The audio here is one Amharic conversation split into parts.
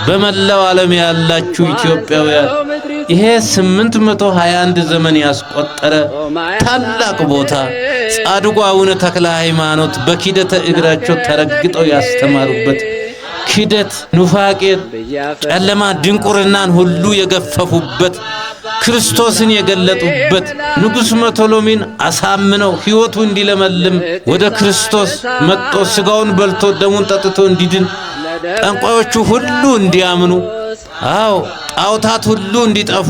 በመላው ዓለም ያላችሁ ኢትዮጵያውያን ይሄ 821 ዘመን ያስቆጠረ ታላቅ ቦታ ጻድቁ አቡነ ተክለ ሃይማኖት በኪደተ እግራቸው ተረግጠው ያስተማሩበት ኪደት ኑፋቄ ጨለማ ድንቁርናን ሁሉ የገፈፉበት ክርስቶስን የገለጡበት ንጉሥ መቶሎሚን አሳምነው ሕይወቱ እንዲለመልም ወደ ክርስቶስ መጥቶ ሥጋውን በልቶ ደሙን ጠጥቶ እንዲድን ጠንቋዮቹ ሁሉ እንዲያምኑ አዎ ጣዖታት ሁሉ እንዲጠፉ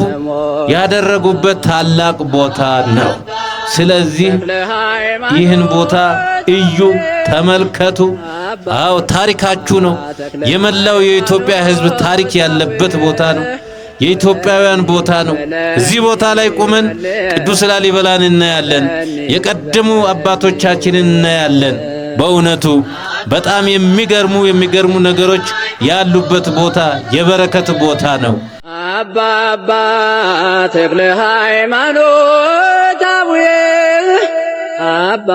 ያደረጉበት ታላቅ ቦታ ነው። ስለዚህ ይህን ቦታ እዩ፣ ተመልከቱ። አዎ ታሪካችሁ ነው። የመላው የኢትዮጵያ ሕዝብ ታሪክ ያለበት ቦታ ነው። የኢትዮጵያውያን ቦታ ነው። እዚህ ቦታ ላይ ቆመን ቅዱስ ላሊበላን እናያለን። የቀደሙ አባቶቻችንን እናያለን። በእውነቱ በጣም የሚገርሙ ነገሮች ያሉበት ቦታ የበረከት ቦታ ነው። አባ ተክለ ሃይማኖት አቡዬ አባ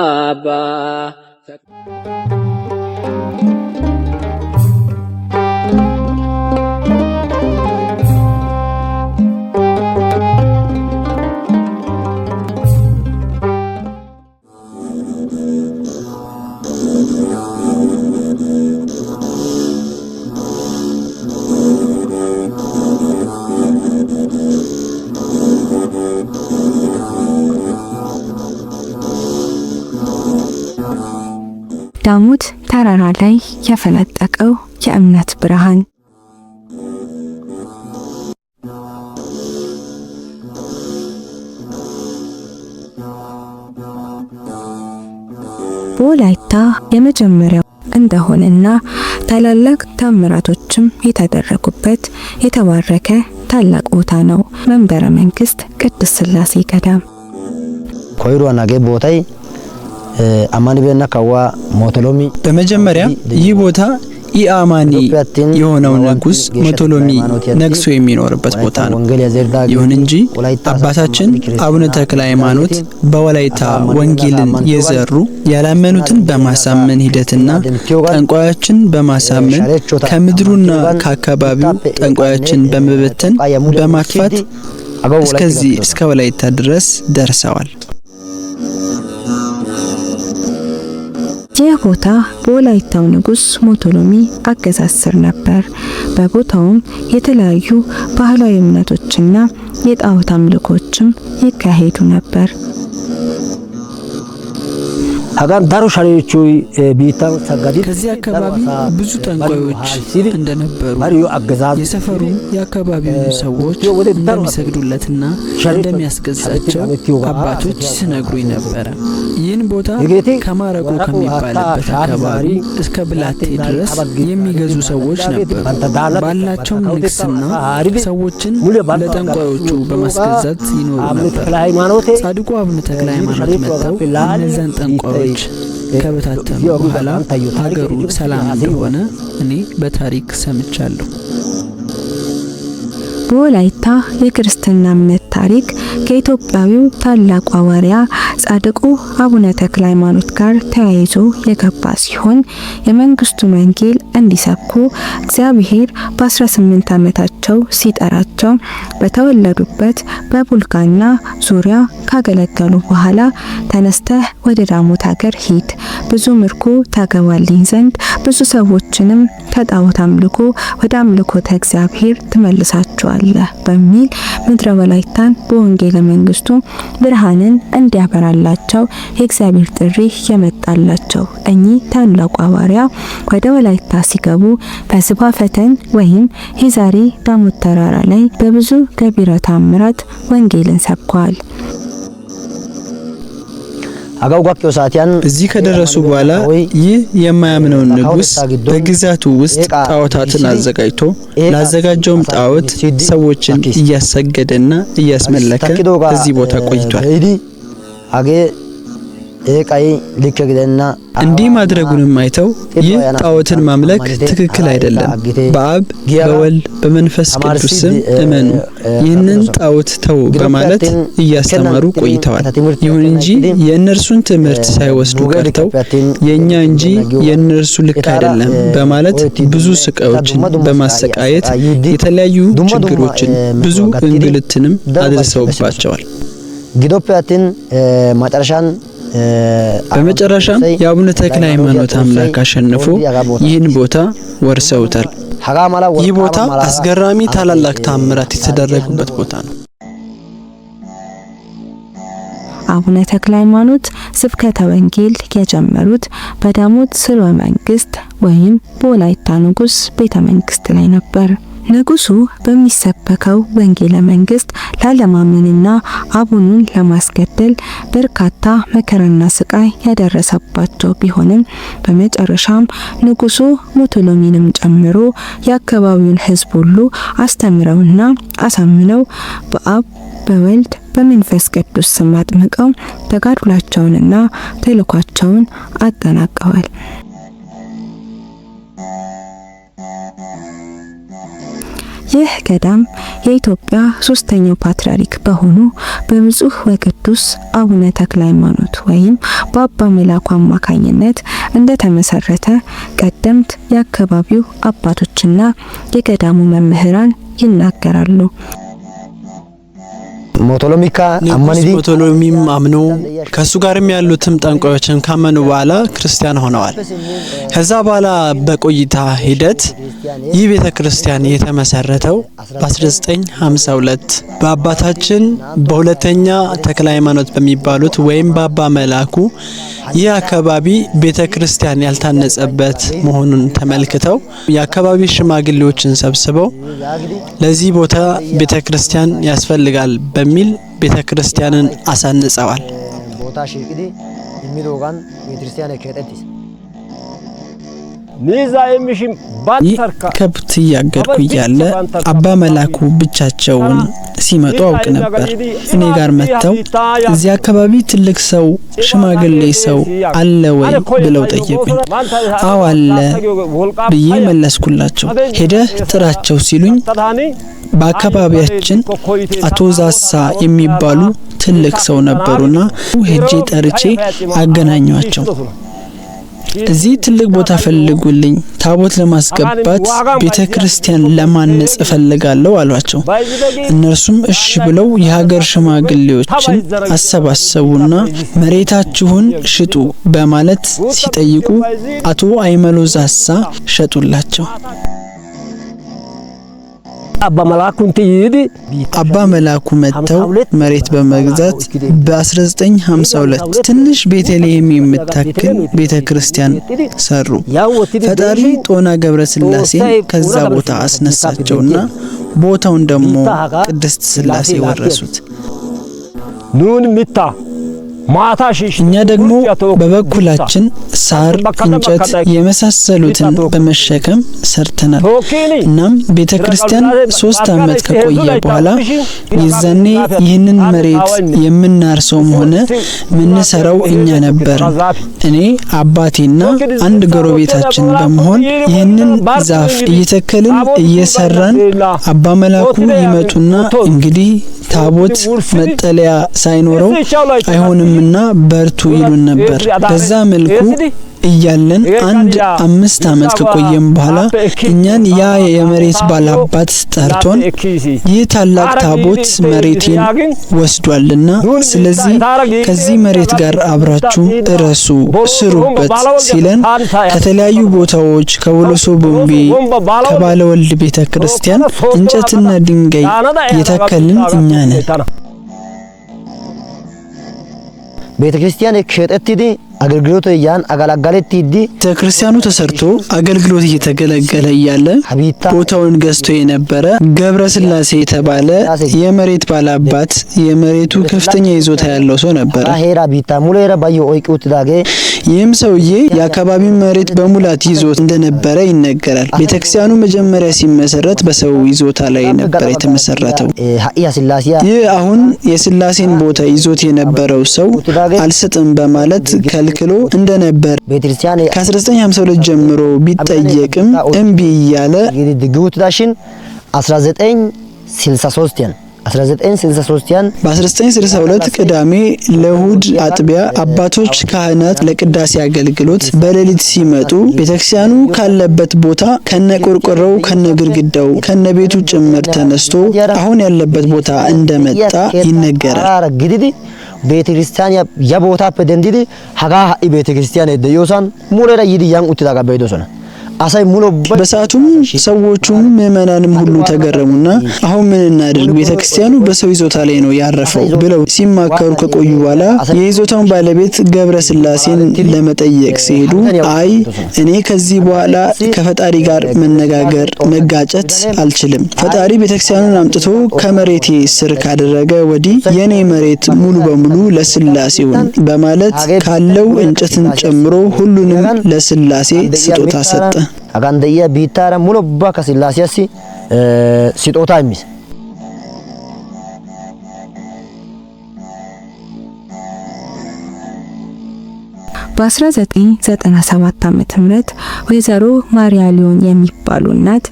ዳሞት ተራራ ላይ የፈነጠቀው የእምነት ብርሃን በወላይታ የመጀመሪያው እንደሆነና ታላላቅ ተአምራቶችም የተደረጉበት የተባረከ ታላቅ ቦታ ነው። መንበረ መንግስት ቅድስት ሥላሴ ገዳም ኮይሮ አናገ ቦታይ አማኒቤና ካዋ ሞቶሎሚ በመጀመሪያ ይህ ቦታ ኢአማኒ የሆነው ንጉስ ሞቶሎሚ ነግሶ የሚኖርበት ቦታ ነው። ይሁን እንጂ አባታችን አቡነ ተክለ ሃይማኖት በወላይታ ወንጌልን የዘሩ ያላመኑትን በማሳመን ሂደትና ጠንቋዮችን በማሳመን ከምድሩና ከአካባቢው ጠንቋዮችን በመበተን በማጥፋት እስከዚህ እስከ ወላይታ ድረስ ደርሰዋል። ይህ ቦታ በወላይታው ንጉስ ሞቶሎሚ አገዛዝ ስር ነበር። በቦታውም የተለያዩ ባህላዊ እምነቶችና የጣዖት አምልኮችም ይካሄዱ ነበር። አጋን ዳሩ ሻሪዎቹ ቢታው ተጋዲ ከዚህ አካባቢ ብዙ ጠንቋዮች እንደነበሩ የሰፈሩ የአካባቢው ሰዎች እንደሚሰግዱለትና እንደሚያስገዛቸው አባቶች ሲነግሩኝ ነበር። ይህን ቦታ ከማረቆ ከሚባልበት አካባቢ እስከ ብላቴ ድረስ የሚገዙ ሰዎች ነበሩ። ባላቸው ንግስና ሰዎችን ለጠንቋዮቹ በማስገዛት ይኖሩ ነበር። ጻድቁ አቡነ ተክለ ሃይማኖት መጥተው እነዛን ጠንቋዮች ከበታተኑ በኋላ ሀገሩ ሰላም እንደሆነ እኔ በታሪክ ሰምቻለሁ። በወላይታ የክርስትና እምነት ታሪክ ከኢትዮጵያዊው ታላቁ ሐዋርያ ጻድቁ አቡነ ተክለ ሃይማኖት ጋር ተያይዞ የገባ ሲሆን የመንግስቱን ወንጌል እንዲሰብኩ እግዚአብሔር በ18 ዓመታቸው ሲጠራቸው በተወለዱበት በቡልጋና ዙሪያ ካገለገሉ በኋላ ተነስተህ ወደ ዳሞት ሀገር ሂድ፣ ብዙ ምርኮ ታገባልኝ ዘንድ ብዙ ሰዎችንም ከጣዖት አምልኮ ወደ አምልኮተ እግዚአብሔር ትመልሳቸዋለህ በሚል ምድረ ወላይታን በወንጌል መንግስቱ ብርሃንን እንዲያበራላቸው የእግዚአብሔር ጥሪ የመጣላቸው እኚህ ታላቁ ሐዋርያ ወደ ወላይታ ሲገቡ በስባ ፈተን ወይም ሂዛሪ ዳሞት ተራራ ላይ በብዙ ገቢረ ተአምራት ወንጌልን ሰብከዋል። አጋውጋቸው ሳቲያን እዚህ ከደረሱ በኋላ ይህ የማያምነውን ንጉስ በግዛቱ ውስጥ ጣዖታትን አዘጋጅቶ ላዘጋጀውም ጣዖት ሰዎችን እያሰገደና እያስመለከ እዚህ ቦታ ቆይቷል። አገ እንዲህ ማድረጉንም አይተው ይህ ጣዖትን ማምለክ ትክክል አይደለም፣ በአብ በወልድ በመንፈስ ቅዱስ ስም እመኑ፣ ይህንን ጣዖት ተው በማለት እያስተማሩ ቆይተዋል። ይሁን እንጂ የእነርሱን ትምህርት ሳይወስዱ ቀርተው የኛ እንጂ የእነርሱ ልክ አይደለም በማለት ብዙ ስቃዮችን በማሰቃየት የተለያዩ ችግሮችን ብዙ እንግልትንም አድርሰውባቸዋል። በመጨረሻም የአቡነ ተክለ ሃይማኖት አምላክ አሸንፎ ይህን ቦታ ወርሰውታል። ይህ ቦታ አስገራሚ ታላላቅ ተአምራት የተደረጉበት ቦታ ነው። አቡነ ተክለ ሃይማኖት ስብከተ ወንጌል የጀመሩት በዳሞት ስርወ መንግስት ወይም በወላይታ ንጉስ ቤተ መንግስት ላይ ነበር። ንጉሱ በሚሰበከው ወንጌለ መንግስት ላለማመንና አቡኑን ለማስገደል በርካታ መከራና ስቃይ ያደረሰባቸው ቢሆንም በመጨረሻም ንጉሱ ሙቶሎሚንም ጨምሮ የአካባቢውን ሕዝብ ሁሉ አስተምረውና አሳምነው በአብ በወልድ በመንፈስ ቅዱስ ስም አጥምቀው ተጋድሏቸውንና ተልኳቸውን አጠናቀዋል። ይህ ገዳም የኢትዮጵያ ሶስተኛው ፓትርያርክ በሆኑ በብፁዕ ወቅዱስ አቡነ ተክለ ሃይማኖት ወይም በአባ መላኩ አማካኝነት እንደተመሰረተ ቀደምት የአካባቢው አባቶችና የገዳሙ መምህራን ይናገራሉ። ሞቶሎሚም አምነው ከሱ ጋርም ያሉትም ጠንቋዮችን ካመኑ በኋላ ክርስቲያን ሆነዋል። ከዛ በኋላ በቆይታ ሂደት ይህ ቤተክርስቲያን የተመሰረተው በ1952 በአባታችን በሁለተኛ ተክለ ሃይማኖት በሚባሉት ወይም በአባ መላኩ ይህ አካባቢ ቤተክርስቲያን ያልታነጸበት መሆኑን ተመልክተው የአካባቢ ሽማግሌዎችን ሰብስበው ለዚህ ቦታ ቤተክርስቲያን ያስፈልጋል በሚል ቤተክርስቲያንን አሳንጸዋል። ከብት እያገድኩ እያለ አባ መላኩ ብቻቸውን ሲመጡ አውቅ ነበር። እኔ ጋር መጥተው እዚህ አካባቢ ትልቅ ሰው ሽማግሌ ሰው አለ ወይ ብለው ጠየቁኝ። አዎ አለ ብዬ መለስኩላቸው። ሄደህ ጥራቸው ሲሉኝ በአካባቢያችን አቶ ዛሳ የሚባሉ ትልቅ ሰው ነበሩና ሄጄ ጠርቼ አገናኟቸው። እዚህ ትልቅ ቦታ ፈልጉልኝ፣ ታቦት ለማስገባት ቤተክርስቲያን ለማነጽ እፈልጋለሁ አሏቸው። እነርሱም እሺ ብለው የሀገር ሽማግሌዎችን አሰባሰቡና መሬታችሁን ሽጡ በማለት ሲጠይቁ አቶ አይመሎ ዛሳ ሸጡላቸው። አባ መላኩ መጥተው መሬት በመግዛት በ1952 ትንሽ ቤተልሔም የምታክል ቤተክርስቲያን ሰሩ። ፈጣሪ ጦና ገብረስላሴን ከዛ ቦታ አስነሳቸውና ቦታውን ደግሞ ቅድስት ስላሴ ወረሱት። እኛ ደግሞ በበኩላችን ሳር፣ እንጨት የመሳሰሉትን በመሸከም ሰርተናል። እናም ቤተክርስቲያን 3 ዓመት ከቆየ በኋላ የዛኔ ይህንን መሬት የምናርሰውም ሆነ ምንሰራው እኛ ነበር። እኔ አባቴና አንድ ጎረቤታችን በመሆን ይህንን ዛፍ እየተከልን እየሰራን አባ መላኩ ይመጡና እንግዲህ ታቦት መጠለያ ሳይኖረው አይሆንምና በርቱ ይሉን ነበር። በዛ መልኩ እያለን 5 ዓመት ከቆየም በኋላ እኛን ያ የመሬት ባላባት ጠርቶን ይህ ታላቅ ታቦት መሬቴን ወስዷልና ስለዚህ ከዚህ መሬት ጋር አብራችሁ እረሱ ስሩበት ሲለን ከተለያዩ ቦታዎች ከወሎሶ ቦምቤ ከባለወልድ ቤተክርስቲያን እንጨትና ድንጋይ የተከልን እኛ ነን። ቤተክርስቲያን ከሸጠትዲ አገልግሎት ያን አጋላጋለት ይዲ ቤተክርስቲያኑ ተሰርቶ አገልግሎት እየተገለገለ እያለ ቦታውን ገዝቶ የነበረ ገብረስላሴ የተባለ የመሬት ባላባት የመሬቱ ከፍተኛ ይዞታ ያለው ሰው ነበር። ሄራ ቢታ ሙሌራ ባዮ ኦይቁት ዳጌ ይህም ሰውዬ የአካባቢው መሬት በሙላት ይዞት እንደነበረ ይነገራል። ቤተክርስቲያኑ መጀመሪያ ሲመሰረት በሰው ይዞታ ላይ ነበር የተመሰረተው። ይህ አሁን የስላሴን ቦታ ይዞት የነበረው ሰው አልሰጥም በማለት ከልክሎ እንደነበር ከ1952 ጀምሮ ቢጠየቅም እምቢ እያለ ግውት ዳሽን 1963 ያን 1963 ያን በ1962 ቅዳሜ ለእሁድ አጥቢያ አባቶች ካህናት ለቅዳሴ አገልግሎት በሌሊት ሲመጡ ቤተክርስቲያኑ ካለበት ቦታ ከነቆርቆሮው ከነግርግዳው ከነቤቱ ጭምር ተነስቶ አሁን ያለበት ቦታ እንደመጣ ይነገራል። ቤተክርስቲያን ያቦታ በደንዲዲ ሀጋ ቤተክርስቲያን ደዮሳን ሙለራ ይዲያን ኡትዳጋ በይዶሰና አሳይ ሙሉ በሰዓቱም ሰዎቹም ምዕመናንም ሁሉ ተገረሙና አሁን ምን እናድርግ ቤተክርስቲያኑ በሰው ይዞታ ላይ ነው ያረፈው ብለው ሲማከሩ ከቆዩ በኋላ የይዞታውን ባለቤት ገብረስላሴን ለመጠየቅ ሲሄዱ አይ እኔ ከዚህ በኋላ ከፈጣሪ ጋር መነጋገር መጋጨት አልችልም። ፈጣሪ ቤተክርስቲያኑን አምጥቶ ከመሬቴ ስር ካደረገ ወዲህ የኔ መሬት ሙሉ በሙሉ ለስላሴው በማለት ካለው እንጨትን ጨምሮ ሁሉንም ለስላሴ ስጦታ ሰጠ። አጋንደየ ቢታራ ሙሉ ባካ ስላሴያሲ ስጦታ ይሚስ በ1997 ዓመተ ምህረት ወይዘሮ ማርያ ሊዮን የሚባሉ እናት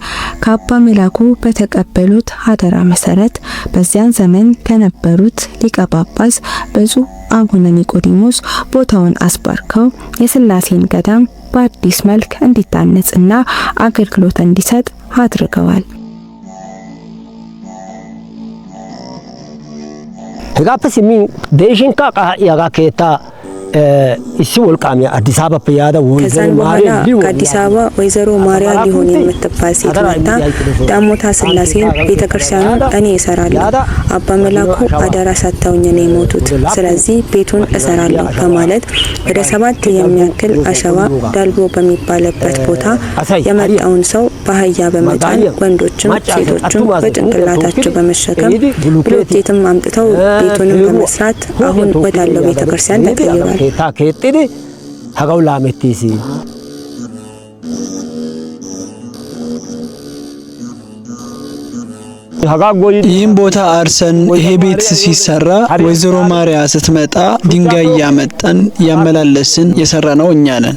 ከአባ መላኩ በተቀበሉት አደራ መሰረት በዚያን ዘመን ከነበሩት ሊቀ ጳጳስ ብፁዕ አቡነ ኒቆዲሞስ ቦታውን አስባርከው የስላሴን ገዳም በአዲስ መልክ እንዲታነጽና አገልግሎት እንዲሰጥ አድርገዋል። ህጋፕስ ሚ ዴሽንካ ያጋከታ እሺ ወልቃሚ አዲስ አበባ ያዳ ወይዘሮ ማርያ ከአዲስ አበባ ወይዘሮ ማርያ ሊሆን የምትባል ሴት መጣ ዳሞታ ስላሴ ቤተክርስቲያኑን እኔ እሰራለሁ፣ አባ መላኩ አደራ ሰጥተውኝ ነው የሞቱት፣ ስለዚህ ቤቱን እሰራለሁ በማለት ወደ 7 የሚያክል አሸዋ ዳልቦ በሚባልበት ቦታ የመጣውን ሰው በአህያ በመጫን ወንዶችም ሴቶችም በጭንቅላታቸው በመሸከም ብሎኬትም አምጥተው ቤቱንም በመስራት አሁን ወዳለው ቤተክርስቲያን ተቀይሯል። ታከጥዲ ሀጋው ላመቲሲ ይህም ቦታ አርሰን ይሄ ቤት ሲሰራ ወይዘሮ ማርያ ስትመጣ ድንጋይ ያመጣን ያመላለስን የሰራነው እኛ ነን።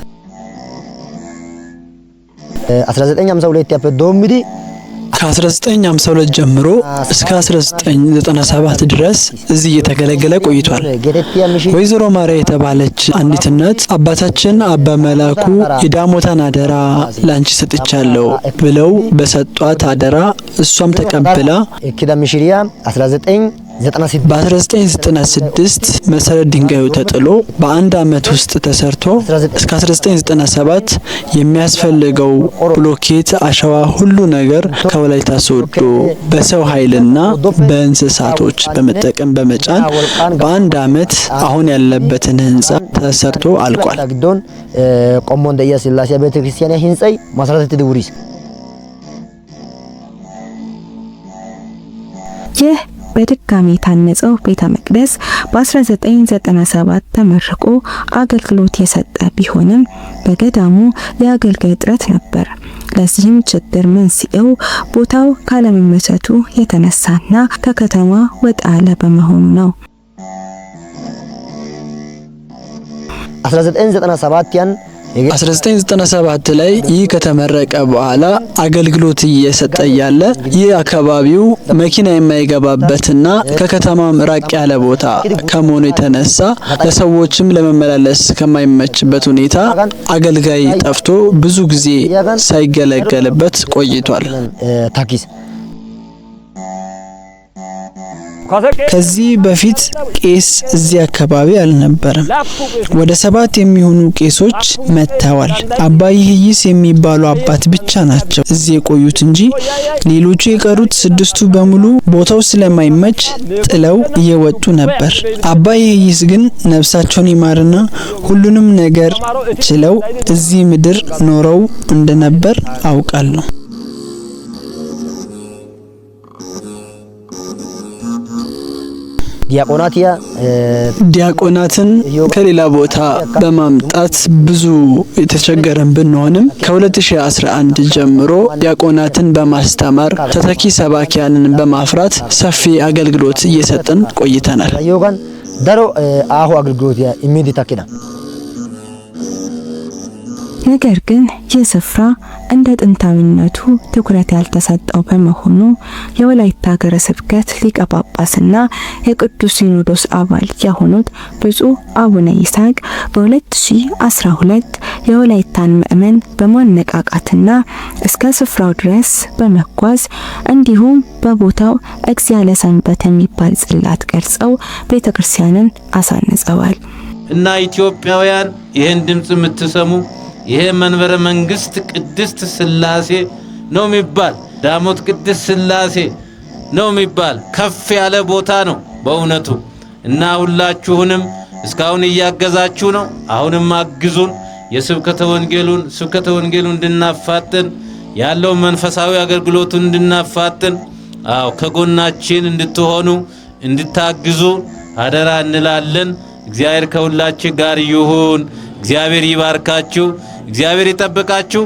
1952 ያፈዶምዲ ከ1952 ጀምሮ እስከ 1997 ድረስ እዚህ እየተገለገለ ቆይቷል። ወይዘሮ ማርያ የተባለች አንዲት እናት አባታችን አባ መላኩ የዳሞታን አደራ ላንቺ ሰጥቻለሁ ብለው በሰጧት አደራ እሷም ተቀብላ በ1996 መሰረት ድንጋዩ ተጥሎ በአንድ አመት ውስጥ ተሰርቶ እስከ 1997 የሚያስፈልገው ብሎኬት፣ አሸዋ፣ ሁሉ ነገር ከወላይታ ሶዶ በሰው ኃይልና በእንስሳቶች በመጠቀም በመጫን በአንድ አመት አሁን ያለበትን ህንጻ ተሰርቶ አልቋል። ቆሞን ደያ ስላሴ ቤተክርስቲያን ህንጻይ መሰረት ድውሪስ ይህ በድጋሚ የታነጸው ቤተ መቅደስ በ1997 ተመርቆ አገልግሎት የሰጠ ቢሆንም በገዳሙ የአገልጋይ እጥረት ነበር። ለዚህም ችግር መንስኤው ቦታው ካለመመቸቱ የተነሳና ከከተማ ወጣ ያለ በመሆኑ ነው። 1997 ላይ ይህ ከተመረቀ በኋላ አገልግሎት እየሰጠ ያለ ይህ አካባቢው መኪና የማይገባበትና ከከተማም ራቅ ያለ ቦታ ከመሆኑ የተነሳ ለሰዎችም ለመመላለስ ከማይመችበት ሁኔታ አገልጋይ ጠፍቶ ብዙ ጊዜ ሳይገለገልበት ቆይቷል። ከዚህ በፊት ቄስ እዚህ አካባቢ አልነበረም። ወደ 7 የሚሆኑ ቄሶች መጥተዋል። አባ ይህይስ የሚባሉ አባት ብቻ ናቸው እዚህ የቆዩት እንጂ ሌሎቹ የቀሩት 6ቱ በሙሉ ቦታው ስለማይመች ጥለው እየወጡ ነበር። አባ ይህይስ ግን ነፍሳቸውን ይማርና ሁሉንም ነገር ችለው እዚህ ምድር ኖረው እንደነበር አውቃለሁ። ዲያቆናትን ከሌላ ቦታ በማምጣት ብዙ የተቸገረን ብንሆንም ከ2011 ጀምሮ ዲያቆናትን በማስተማር ተተኪ ሰባኪያንን በማፍራት ሰፊ አገልግሎት እየሰጠን ቆይተናል። ዳሮ አሁ አገልግሎት ኢሚዲ ታኪና ነገር ግን ይህ ስፍራ እንደ ጥንታዊነቱ ትኩረት ያልተሰጠው በመሆኑ የወላይታ ሀገረ ስብከት ሊቀ ጳጳስና የቅዱስ ሲኖዶስ አባል የሆኑት ብፁዕ አቡነ ይስሐቅ በ2012 የወላይታን ምእመን በማነቃቃትና እስከ ስፍራው ድረስ በመጓዝ እንዲሁም በቦታው እግዚአብሔር ለሰንበት የሚባል ጽላት ቀርጸው ቤተክርስቲያንን አሳንጸዋል። እና ኢትዮጵያውያን ይህን ድምጽ የምትሰሙ ይሄ መንበረ መንግስት ቅድስት ስላሴ ነው የሚባል ዳሞት ቅድስት ስላሴ ነው የሚባል ከፍ ያለ ቦታ ነው በእውነቱ። እና ሁላችሁንም እስካሁን እያገዛችሁ ነው። አሁንም አግዙን። የስብከተ ወንጌሉን እንድናፋጥን ያለው መንፈሳዊ አገልግሎቱን እንድናፋጥን ከጎናችን እንድትሆኑ እንድታግዙ አደራ እንላለን። እግዚአብሔር ከሁላችን ጋር ይሁን። እግዚአብሔር ይባርካችሁ። እግዚአብሔር ይጠብቃችሁ።